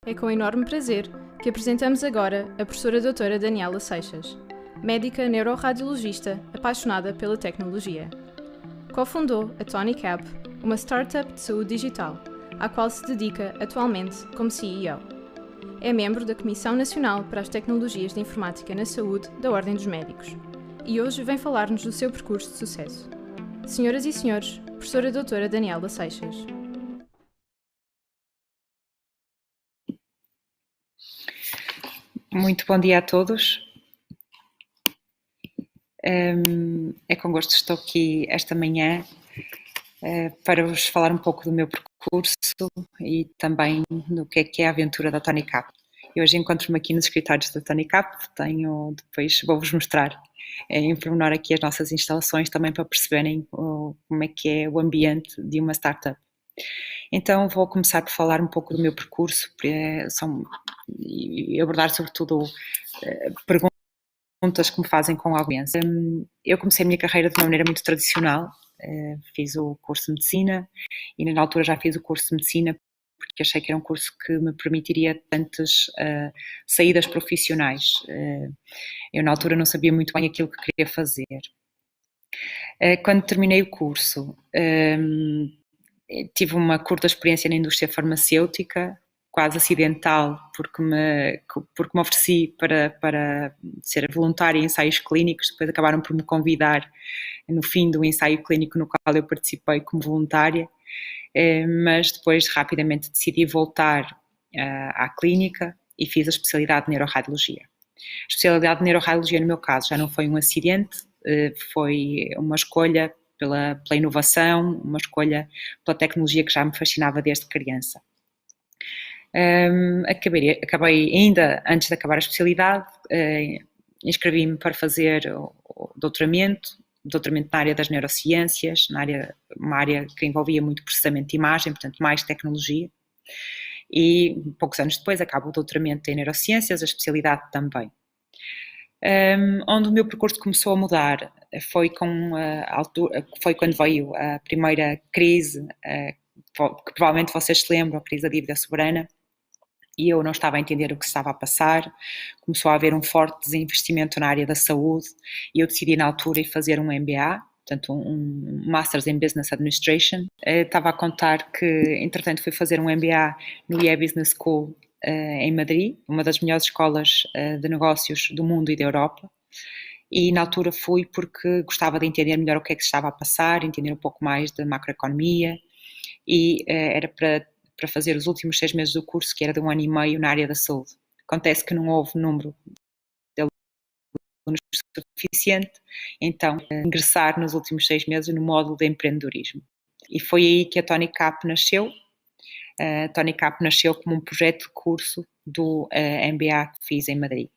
É com enorme prazer que apresentamos agora a professora doutora Daniela Seixas, médica neuroradiologista apaixonada pela tecnologia. Cofundou a TonyCap, uma startup de saúde digital, à qual se dedica atualmente como CEO. É membro da Comissão Nacional para as Tecnologias de Informática na Saúde da Ordem dos Médicos e hoje vem falar-nos do seu percurso de sucesso. Senhoras e senhores, professora doutora Daniela Seixas. Muito bom dia a todos. É com gosto que estou aqui esta manhã para vos falar um pouco do meu percurso e também do que é a aventura da TonyCap. Eu hoje encontro-me aqui nos escritórios da TonyCap, depois vou-vos mostrar em pormenor aqui as nossas instalações também para perceberem como é que é o ambiente de uma startup. Então vou começar por falar um pouco do meu percurso e abordar sobretudo perguntas que me fazem com alguma frequência. Eu comecei a minha carreira de uma maneira muito tradicional, fiz o curso de Medicina e na altura já fiz o curso de Medicina porque achei que era um curso que me permitiria tantas saídas profissionais. Eu na altura não sabia muito bem aquilo que queria fazer. Quando terminei o curso, tive uma curta experiência na indústria farmacêutica, quase acidental, porque me ofereci para ser voluntária em ensaios clínicos, depois acabaram por me convidar no fim do ensaio clínico no qual eu participei como voluntária, mas depois rapidamente decidi voltar à clínica e fiz a especialidade de neuroradiologia. A especialidade de neuroradiologia, no meu caso, já não foi um acidente, foi uma escolha pela inovação, uma escolha pela tecnologia que já me fascinava desde criança. Acabei ainda antes de acabar a especialidade, inscrevi-me para fazer o doutoramento na área das neurociências, uma área que envolvia muito processamento de imagem, portanto mais tecnologia, e poucos anos depois acabo o doutoramento em neurociências, a especialidade também. Onde o meu percurso começou a mudar foi quando veio a primeira crise, que provavelmente vocês se lembram, a crise da dívida soberana, e eu não estava a entender o que se estava a passar. Começou a haver um forte desinvestimento na área da saúde e eu decidi na altura ir fazer um MBA, portanto um Masters in Business Administration. Estava a contar que, entretanto, fui fazer um MBA no IE Business School em Madrid, uma das melhores escolas de negócios do mundo e da Europa. E na altura fui porque gostava de entender melhor o que é que se estava a passar, entender um pouco mais da macroeconomia, e era para fazer os últimos 6 meses do curso, que era de 1 ano e meio na área da saúde. Acontece que não houve número de alunos suficiente, então ingressar nos últimos 6 meses no módulo de empreendedorismo. E foi aí que a TonyCap nasceu. A TonyCap nasceu como um projeto de curso do MBA que fiz em Madrid.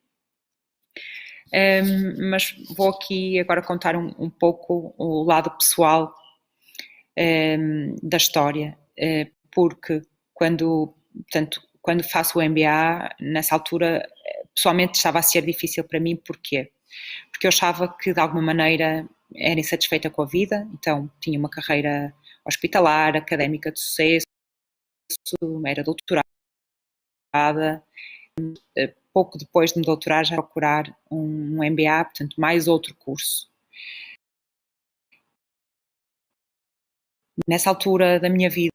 Mas vou aqui agora contar um pouco o lado pessoal da história, porque quando faço o MBA, nessa altura, pessoalmente estava a ser difícil para mim. Porquê? Porque eu achava que de alguma maneira era insatisfeita com a vida, então tinha uma carreira hospitalar, académica de sucesso, era doutorada, pouco depois de me doutorar já procurar um MBA, portanto mais outro curso. Nessa altura da minha vida,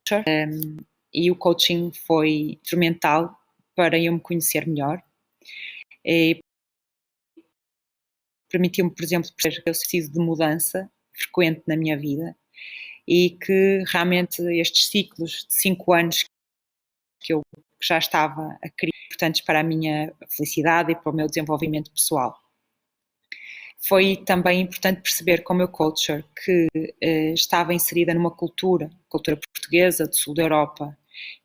e o coaching foi instrumental para eu me conhecer melhor. E permitiu-me, por exemplo, perceber que eu preciso de mudança frequente na minha vida e que realmente estes ciclos de 5 anos que eu já estava a criar importantes para a minha felicidade e para o meu desenvolvimento pessoal. Foi também importante perceber com o meu coacher que estava inserida numa cultura portuguesa do sul da Europa,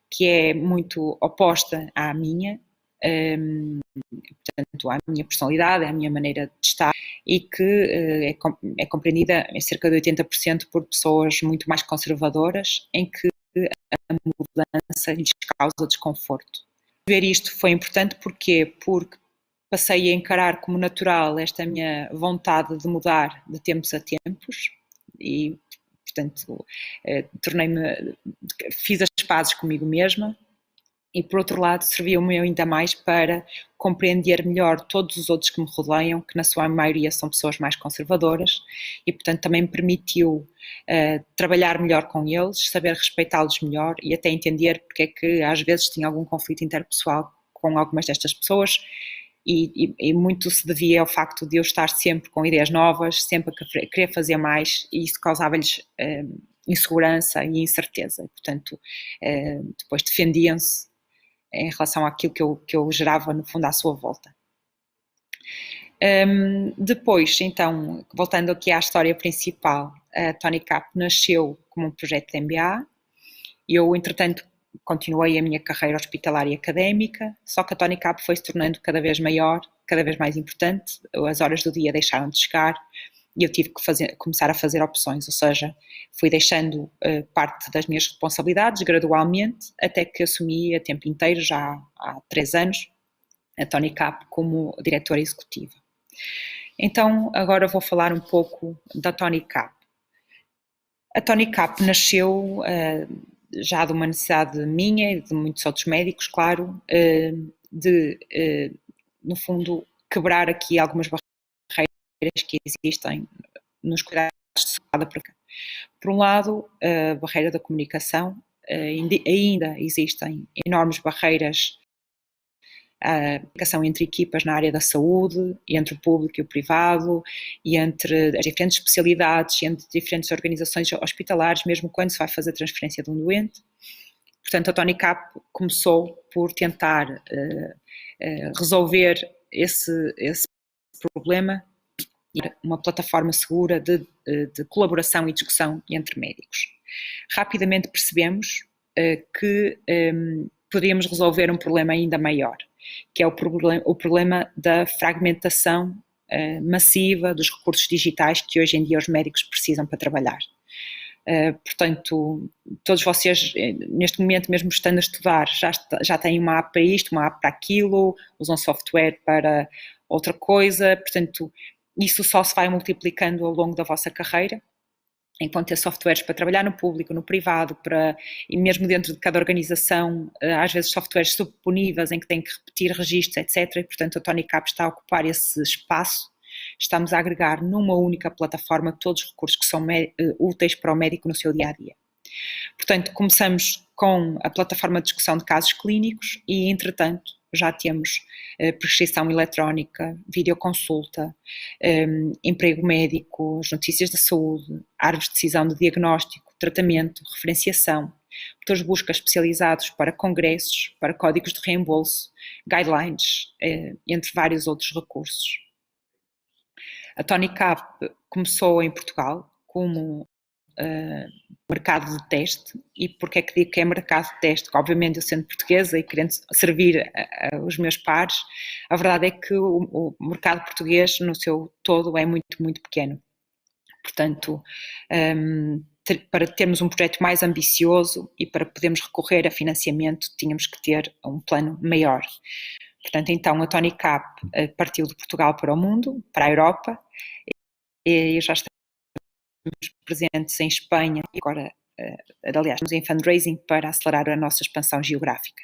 que é muito oposta à minha, portanto, à minha personalidade, à minha maneira de estar, e que é compreendida em cerca de 80% por pessoas muito mais conservadoras, em que a mudança lhes causa desconforto. Ver isto foi importante porque passei a encarar como natural esta minha vontade de mudar de tempos a tempos e, portanto, fiz as pazes comigo mesma e por outro lado serviu-me ainda mais para compreender melhor todos os outros que me rodeiam, que na sua maioria são pessoas mais conservadoras, e portanto também me permitiu trabalhar melhor com eles, saber respeitá-los melhor e até entender porque é que às vezes tinha algum conflito interpessoal com algumas destas pessoas, e muito se devia ao facto de eu estar sempre com ideias novas, sempre a querer fazer mais, e isso causava-lhes insegurança e incerteza. Portanto, depois defendiam-se em relação àquilo que eu gerava, no fundo, à sua volta. Depois, então, voltando aqui à história principal, a Tony Cap nasceu como um projeto de MBA. Eu, entretanto, continuei a minha carreira hospitalar e académica, só que a Tony Cap foi se tornando cada vez maior, cada vez mais importante, as horas do dia deixaram de chegar e eu tive que começar a fazer opções, ou seja, fui deixando parte das minhas responsabilidades gradualmente, até que assumi a tempo inteiro, já há 3 anos, a Tony Cap como diretora executiva. Então, agora vou falar um pouco da Tony Cap. A Tony Cap nasceu já de uma necessidade minha e de muitos outros médicos, claro, no fundo, quebrar aqui algumas barreiras que existem nos cuidados de saúde. Por um lado, a barreira da comunicação, ainda existem enormes barreiras a comunicação entre equipas na área da saúde, entre o público e o privado, e entre as diferentes especialidades, entre diferentes organizações hospitalares, mesmo quando se vai fazer transferência de um doente. Portanto, a Tony Cap começou por tentar resolver esse problema e uma plataforma segura de colaboração e discussão entre médicos. Rapidamente percebemos que poderíamos resolver um problema ainda maior, que é o problema da fragmentação massiva dos recursos digitais que hoje em dia os médicos precisam para trabalhar. Portanto, todos vocês, neste momento, mesmo estando a estudar, já têm uma app para isto, uma app para aquilo, usam software para outra coisa, portanto, isso só se vai multiplicando ao longo da vossa carreira, enquanto ter softwares para trabalhar no público, no privado, e mesmo dentro de cada organização, às vezes softwares subponíveis em que tem que repetir registros, etc. E, portanto, a Tony Cap está a ocupar esse espaço. Estamos a agregar numa única plataforma todos os recursos que são úteis para o médico no seu dia-a-dia. Portanto, começamos com a plataforma de discussão de casos clínicos e, entretanto, já temos prescrição eletrónica, videoconsulta, emprego médico, as notícias da saúde, árvores de decisão de diagnóstico, tratamento, referenciação, motores de busca especializados para congressos, para códigos de reembolso, guidelines, entre vários outros recursos. A Tony Cap começou em Portugal como mercado de teste. E porque é que digo que é mercado de teste? Obviamente, eu sendo portuguesa e querendo servir os meus pares, a verdade é que o mercado português no seu todo é muito, muito pequeno. Portanto, para termos um projeto mais ambicioso e para podermos recorrer a financiamento, tínhamos que ter um plano maior. Portanto, então a Tony Cap partiu de Portugal para o mundo, para a Europa, e já estamos presentes em Espanha e agora, aliás, estamos em fundraising para acelerar a nossa expansão geográfica.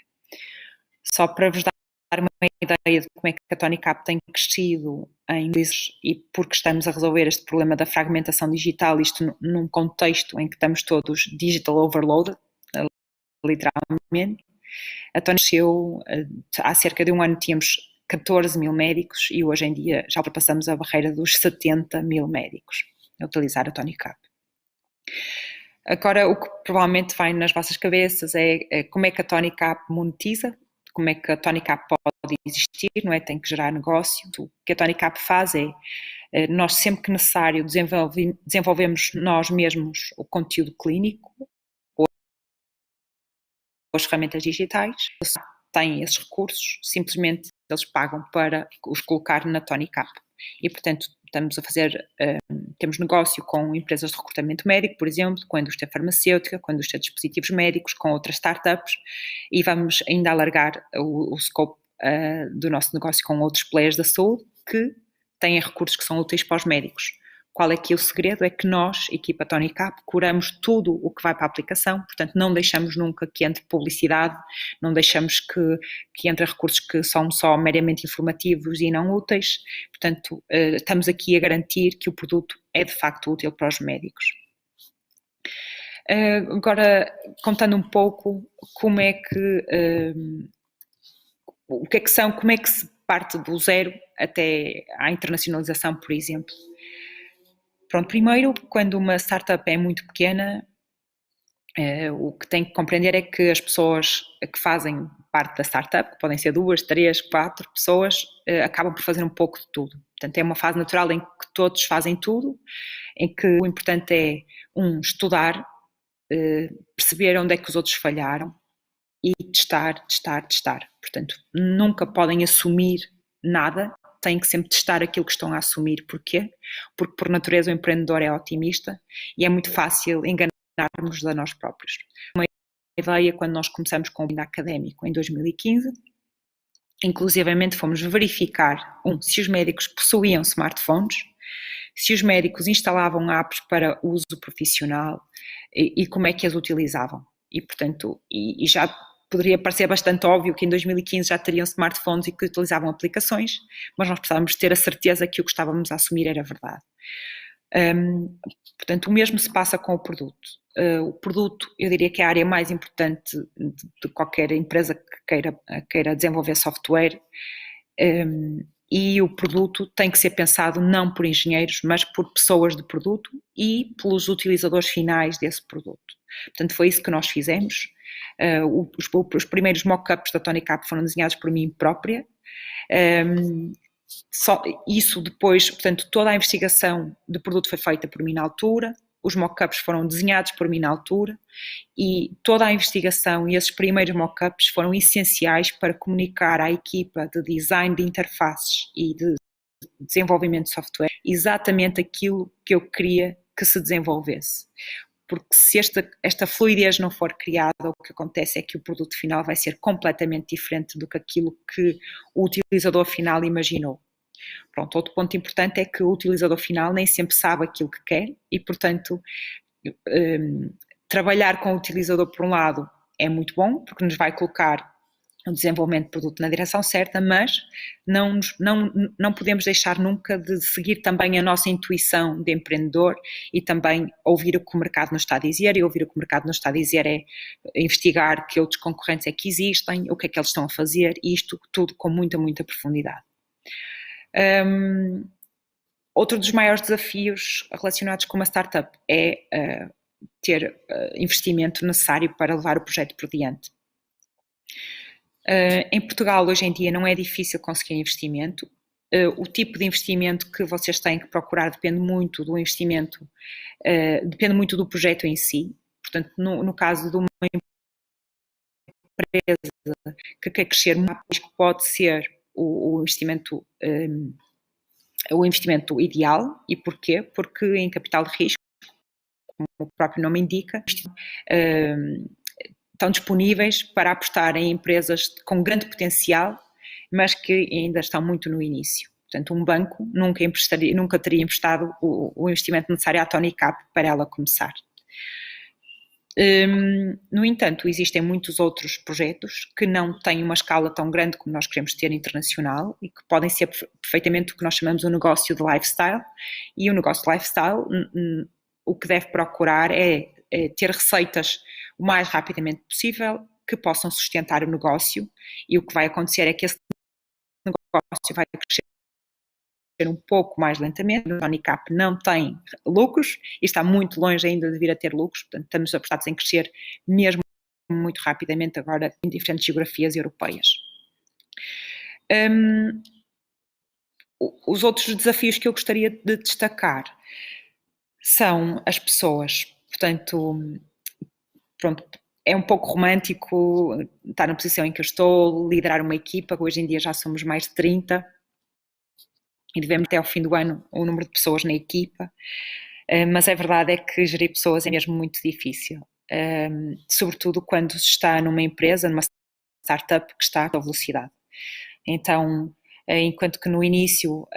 Só para vos dar uma ideia de como é que a Tony Cap tem crescido em meses e porque estamos a resolver este problema da fragmentação digital, isto num contexto em que estamos todos digital overloaded, literalmente. A Tony nasceu, há cerca de um ano tínhamos 14 mil médicos e hoje em dia já ultrapassamos a barreira dos 70 mil médicos a utilizar a Tony Cap. Agora, o que provavelmente vai nas vossas cabeças é como é que a Tony Cap monetiza, como é que a Tony Cap pode existir, não é? Tem que gerar negócio. O que a Tony Cap faz é, nós sempre que necessário desenvolvemos nós mesmos o conteúdo clínico, ou as ferramentas digitais, têm esses recursos, simplesmente eles pagam para os colocar na Tony Cap. E, portanto, estamos a fazer, temos negócio com empresas de recrutamento médico, por exemplo, com a indústria farmacêutica, com a indústria de dispositivos médicos, com outras startups, e vamos ainda alargar o scope do nosso negócio com outros players da saúde que têm recursos que são úteis para os médicos, Qual é que é o segredo? É que nós, equipa Tony Cap, curamos tudo o que vai para a aplicação, portanto não deixamos nunca que entre publicidade, não deixamos que entre recursos que são só meramente informativos e não úteis, portanto estamos aqui a garantir que o produto é de facto útil para os médicos. Agora, contando um pouco como é que o que é que são, como é que se parte do zero até à internacionalização, por exemplo. Pronto, primeiro, quando uma startup é muito pequena, o que tem que compreender é que as pessoas que fazem parte da startup, que podem ser 2, 3, 4 pessoas, acabam por fazer um pouco de tudo. Portanto, é uma fase natural em que todos fazem tudo, em que o importante é, estudar, perceber onde é que os outros falharam e testar. Portanto, nunca podem assumir nada, têm que sempre testar aquilo que estão a assumir. Porquê? Porque por natureza o empreendedor é otimista e é muito fácil enganarmos a nós próprios. Uma ideia quando nós começamos com o ainda académico em 2015, inclusivamente fomos verificar se os médicos possuíam smartphones, se os médicos instalavam apps para uso profissional e como é que as utilizavam. E portanto, e já poderia parecer bastante óbvio que em 2015 já teriam smartphones e que utilizavam aplicações, mas nós precisávamos ter a certeza que o que estávamos a assumir era verdade. Portanto, o mesmo se passa com o produto. O produto, eu diria que é a área mais importante de qualquer empresa que queira desenvolver software, e o produto tem que ser pensado não por engenheiros, mas por pessoas de produto e pelos utilizadores finais desse produto. Portanto, foi isso que nós fizemos. Os primeiros mock-ups da Tony Cap foram desenhados por mim própria. Isso depois, portanto, toda a investigação de produto foi feita por mim na altura, os mock-ups foram desenhados por mim na altura e toda a investigação e esses primeiros mock-ups foram essenciais para comunicar à equipa de design de interfaces e de desenvolvimento de software exatamente aquilo que eu queria que se desenvolvesse. Porque se esta fluidez não for criada, o que acontece é que o produto final vai ser completamente diferente do que aquilo que o utilizador final imaginou. Pronto, outro ponto importante é que o utilizador final nem sempre sabe aquilo que quer e, portanto, trabalhar com o utilizador por um lado é muito bom, porque nos vai colocar o desenvolvimento de produto na direção certa, mas não podemos deixar nunca de seguir também a nossa intuição de empreendedor e também ouvir o que o mercado nos está a dizer, e ouvir o que o mercado nos está a dizer é investigar que outros concorrentes é que existem, o que é que eles estão a fazer, e isto tudo com muita profundidade. Outro dos maiores desafios relacionados com uma startup é ter investimento necessário para levar o projeto por diante. Em Portugal, hoje em dia, não é difícil conseguir investimento. O tipo de investimento que vocês têm que procurar depende muito do investimento, depende muito do projeto em si. Portanto, no caso de uma empresa que quer crescer mais, pode ser o investimento ideal. E porquê? Porque em capital de risco, como o próprio nome indica, estão disponíveis para apostar em empresas com grande potencial, mas que ainda estão muito no início. Portanto, um banco nunca teria emprestado o investimento necessário à Tony Cap para ela começar. No entanto, existem muitos outros projetos que não têm uma escala tão grande como nós queremos ter internacional e que podem ser perfeitamente o que nós chamamos de negócio de lifestyle. E o negócio de lifestyle, o que deve procurar é ter receitas o mais rapidamente possível que possam sustentar o negócio, e o que vai acontecer é que esse negócio vai crescer um pouco mais lentamente. A Tony Cap não tem lucros e está muito longe ainda de vir a ter lucros, portanto estamos apostados em crescer mesmo muito rapidamente agora em diferentes geografias europeias. Os outros desafios que eu gostaria de destacar são as pessoas. Portanto, pronto, é um pouco romântico estar na posição em que eu estou, liderar uma equipa, hoje em dia já somos mais de 30 e devemos até ao fim do ano o número de pessoas na equipa, mas a verdade é que gerir pessoas é mesmo muito difícil, sobretudo quando se está numa empresa, numa startup que está a velocidade. Então, enquanto que no início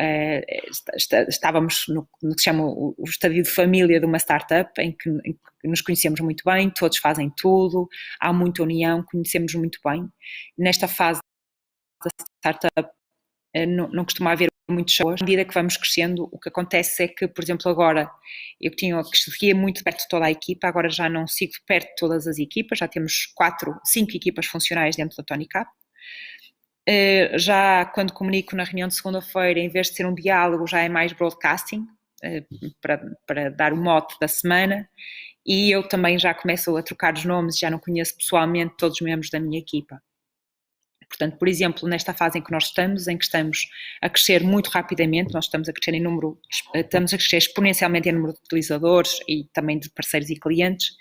estávamos no que se chama o estadio de família de uma startup, em que nos conhecemos muito bem, todos fazem tudo, há muita união, conhecemos muito bem. Nesta fase da startup não costuma haver muitos shows. À medida que vamos crescendo, o que acontece é que, por exemplo, agora eu que seguia muito perto de toda a equipa, agora já não sigo perto de todas as equipas, já temos 5 equipas funcionais dentro da TonyCap. Já quando comunico na reunião de segunda-feira, em vez de ser um diálogo, já é mais broadcasting, para dar o mote da semana, e eu também já começo a trocar os nomes, já não conheço pessoalmente todos os membros da minha equipa. Portanto, por exemplo, nesta fase em que nós estamos, em que estamos a crescer muito rapidamente, nós estamos a crescer estamos a crescer exponencialmente em número de utilizadores e também de parceiros e clientes,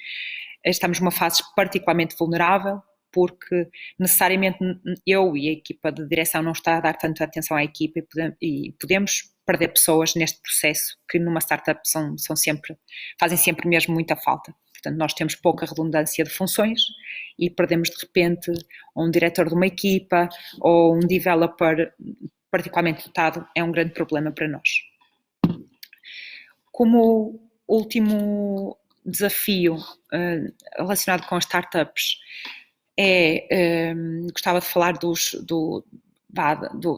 estamos numa fase particularmente vulnerável, porque necessariamente eu e a equipa de direção não está a dar tanta atenção à equipa e podemos perder pessoas neste processo que numa startup fazem sempre mesmo muita falta. Portanto, nós temos pouca redundância de funções e perdemos de repente um diretor de uma equipa ou um developer particularmente dotado, é um grande problema para nós. Como último desafio relacionado com as startups, gostava de falar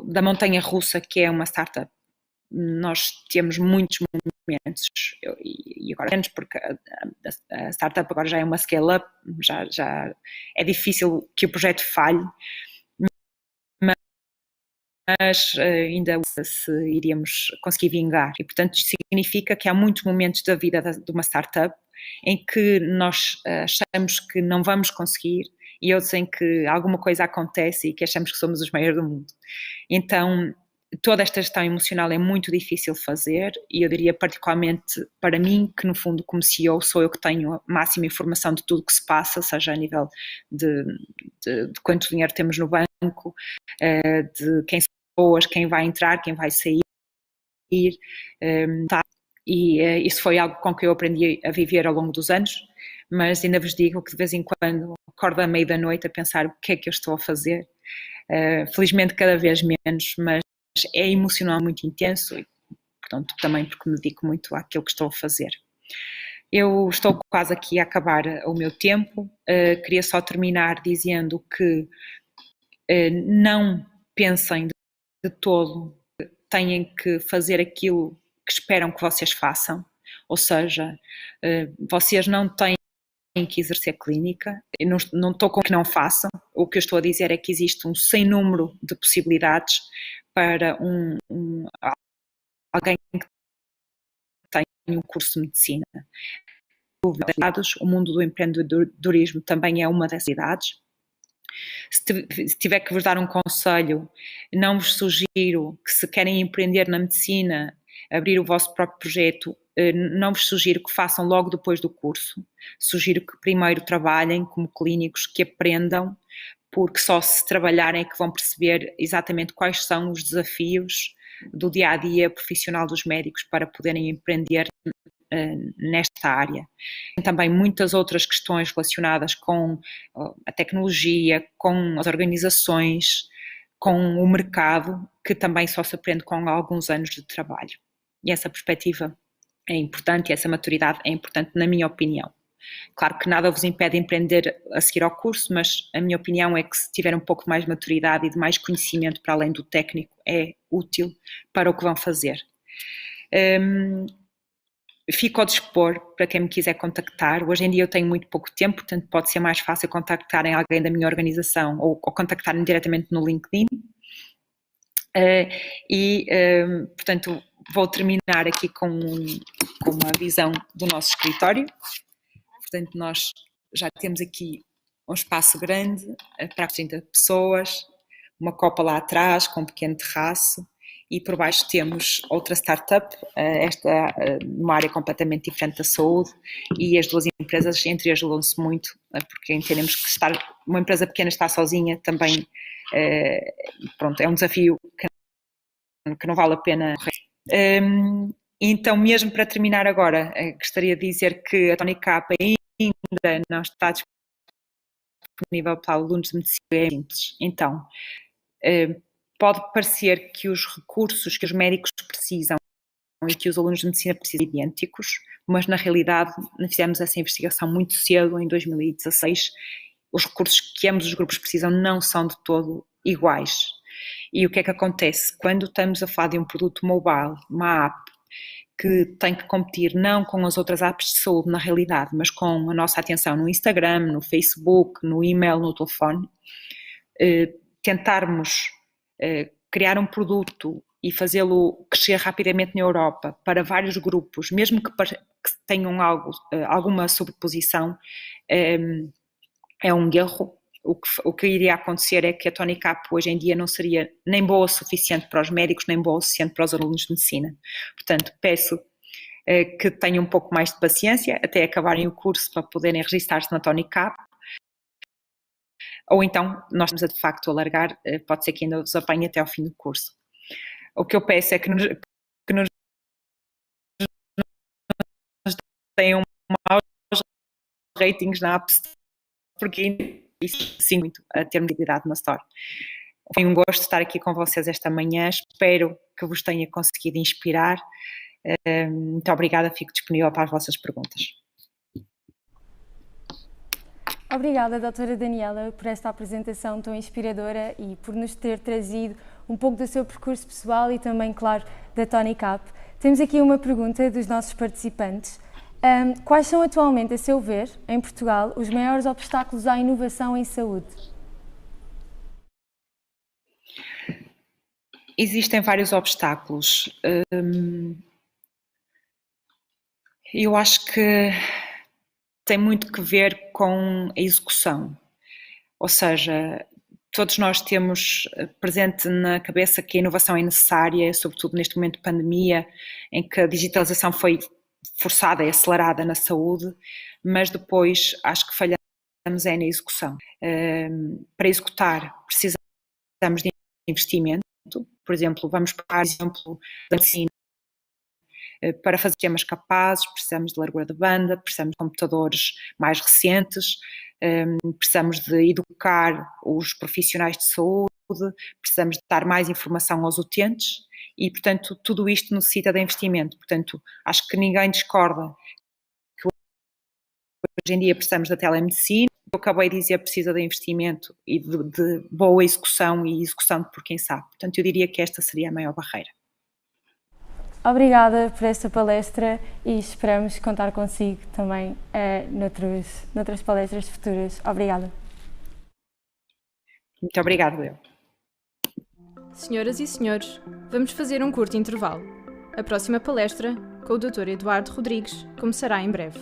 da montanha russa, que é uma startup. Nós temos muitos movimentos, e agora menos, porque a startup agora já é uma scale-up, já é difícil que o projeto falhe, mas ainda se iríamos conseguir vingar. E, portanto, isto significa que há muitos momentos da vida de uma startup em que nós achamos que não vamos conseguir e outros em que alguma coisa acontece e que achamos que somos os maiores do mundo. Então, toda esta gestão emocional é muito difícil de fazer e eu diria particularmente para mim, que no fundo como CEO sou eu que tenho a máxima informação de tudo que se passa, seja a nível de quanto dinheiro temos no banco, de quem são as pessoas, quem vai entrar, quem vai sair, e isso foi algo com que eu aprendi a viver ao longo dos anos, mas ainda vos digo que de vez em quando acordo à meia da noite a pensar o que é que eu estou a fazer, felizmente cada vez menos, mas é emocional muito intenso e, portanto, também porque me dedico muito àquilo que estou a fazer. Eu estou quase aqui a acabar o meu tempo, queria só terminar dizendo que não pensem de todo que têm que fazer aquilo que esperam que vocês façam, ou seja, vocês não têm que exercer clínica, eu não estou com que não façam, o que eu estou a dizer é que existe um sem número de possibilidades para alguém que tem um curso de medicina. O mundo do empreendedorismo também é uma das idades. Se tiver que vos dar um conselho, não vos sugiro que, se querem empreender na medicina, abrir o vosso próprio projeto, não vos sugiro que façam logo depois do curso. Sugiro que primeiro trabalhem como clínicos, que aprendam, porque só se trabalharem é que vão perceber exatamente quais são os desafios do dia-a-dia profissional dos médicos para poderem empreender nesta área. Tem também muitas outras questões relacionadas com a tecnologia, com as organizações, com o mercado, que também só se aprende com alguns anos de trabalho. E essa perspectiva é importante e essa maturidade é importante, na minha opinião. Claro que nada vos impede de empreender a seguir ao curso, mas a minha opinião é que, se tiver um pouco mais de maturidade e de mais conhecimento para além do técnico, é útil para o que vão fazer. Fico ao dispor para quem me quiser contactar. Hoje em dia eu tenho muito pouco tempo, portanto pode ser mais fácil contactarem alguém da minha organização ou contactarem diretamente no LinkedIn. Portanto, vou terminar aqui com uma visão do nosso escritório. Portanto, nós já temos aqui um espaço grande para 30 pessoas, uma copa lá atrás com um pequeno terraço, e por baixo temos outra startup, esta numa área completamente diferente da saúde, e as duas empresas entre ajudam-se muito, porque entendemos que uma empresa pequena está sozinha também, é um desafio que não vale a pena. Então, mesmo para terminar agora, gostaria de dizer que a TonyCap ainda não está disponível para alunos de medicina simples. Então, pode parecer que os recursos que os médicos precisam e que os alunos de medicina precisam são idênticos, mas na realidade fizemos essa investigação muito cedo, em 2016, os recursos que ambos os grupos precisam não são de todo iguais. E o que é que acontece? Quando estamos a falar de um produto mobile, uma app, que tem que competir não com as outras apps de saúde na realidade, mas com a nossa atenção no Instagram, no Facebook, no e-mail, no telefone, tentarmos criar um produto e fazê-lo crescer rapidamente na Europa para vários grupos, mesmo que tenham alguma sobreposição, é um erro. O que iria acontecer é que a TonyCap hoje em dia não seria nem boa o suficiente para os médicos, nem boa o suficiente para os alunos de medicina. Portanto, peço que tenham um pouco mais de paciência até acabarem o curso para poderem registrar-se na TonyCap. Ou então, nós estamos a de facto alargar, pode ser que ainda os apanhe até ao fim do curso. O que eu peço é que nos tenham maus ratings na App Store, porque isso sim muito a ter mobilidade na Store. Foi um gosto estar aqui com vocês esta manhã, espero que vos tenha conseguido inspirar. Muito obrigada, fico disponível para as vossas perguntas. Obrigada, doutora Daniela, por esta apresentação tão inspiradora e por nos ter trazido um pouco do seu percurso pessoal e também, claro, da TonyCap. Temos aqui uma pergunta dos nossos participantes. Quais são atualmente, a seu ver, em Portugal, os maiores obstáculos à inovação em saúde? Existem vários obstáculos. Eu acho que tem muito que ver com a execução. Ou seja, todos nós temos presente na cabeça que a inovação é necessária, sobretudo neste momento de pandemia, em que a digitalização foi forçada e acelerada na saúde, mas depois acho que falhamos na execução. Para executar precisamos de investimento, por exemplo, vamos para o exemplo da medicina. Para fazer sistemas capazes, precisamos de largura de banda, precisamos de computadores mais recentes, precisamos de educar os profissionais de saúde, precisamos de dar mais informação aos utentes e, portanto, tudo isto necessita de investimento. Portanto, acho que ninguém discorda que hoje em dia precisamos da telemedicina. Eu acabei de dizer precisa de investimento e de boa execução e execução por quem sabe. Portanto, eu diria que esta seria a maior barreira. Obrigada por esta palestra e esperamos contar consigo também noutras palestras futuras. Obrigada. Muito obrigada, eu. Senhoras e senhores, vamos fazer um curto intervalo. A próxima palestra, com o Dr. Eduardo Rodrigues, começará em breve.